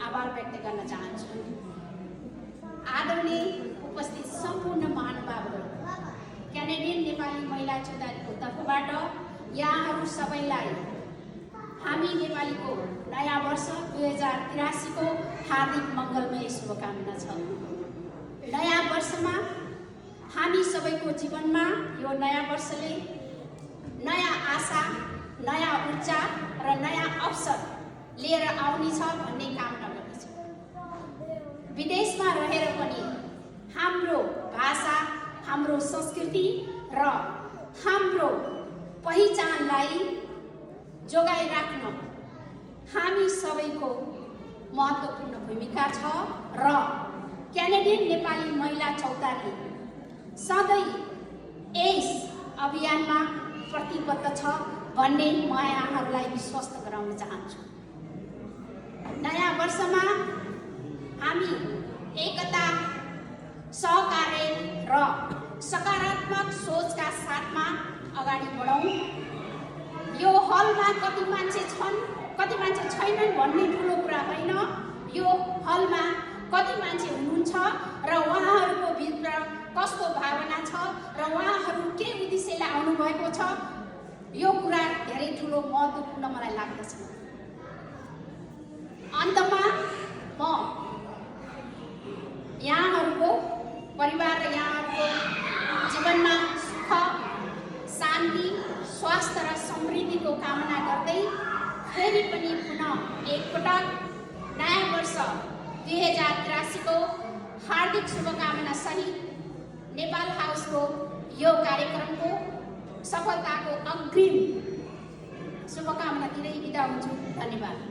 आभार व्यक्त गर्न चाहन्छु। आदरणीय उपस्थित सम्पूर्ण महानुभावहरू, क्यानेडियन नेपाली महिला चौतारीको तर्फबाट यहाँहरू सबैलाई हामी नेपालीको नयाँ वर्ष 2083 को हार्दिक मङ्गलमय शुभकामना छ। नयाँ वर्षमा हामी सबैको जीवनमा यो नयाँ वर्षले नयाँ आशा, नयाँ ऊर्जा र नयाँ अवसर लिएर आउनेछ भन्ने कामना गर्दछु। विदेशमा रहेर पनि हाम्रो भाषा, हाम्रो संस्कृति र हाम्रो पहिचानलाई जोगाइराख्न हामी सबैको महत्त्वपूर्ण भूमिका छ र क्यानेडियन नेपाली महिला चौतारी सधैँ यस अभियानमा प्रतिबद्ध छ भन्ने म यहाँहरूलाई विश्वस्त गराउन चाहन्छु। नयाँ वर्षमा हामी एकता, सहकार्य र सकारात्मक सोचका साथमा अगाडि बढौँ। यो हलमा कति मान्छे छन्, कति मान्छे छैनन् भन्ने ठुलो कुरा होइन। यो हलमा कति मान्छे हुनुहुन्छ र उहाँहरूको भित्र कस्तो भावना छ र उहाँहरू के उद्देश्यले आउनुभएको छ, यो कुरा धेरै ठुलो महत्त्वपूर्ण मलाई लाग्दछ। अन्तमा म यहाँहरूको परिवार र यहाँहरूको जीवनमा सुख, शान्ति, स्वास्थ्य र समृद्धिको कामना गर्दै फेरि पनि पुनः एकपटक नयाँ वर्ष 2083 को हार्दिक शुभकामना सहित नेपाल हाउसको यो कार्यक्रमको सफलताको अग्रिम शुभकामना दिँदै बिदा हुन्छु। धन्यवाद।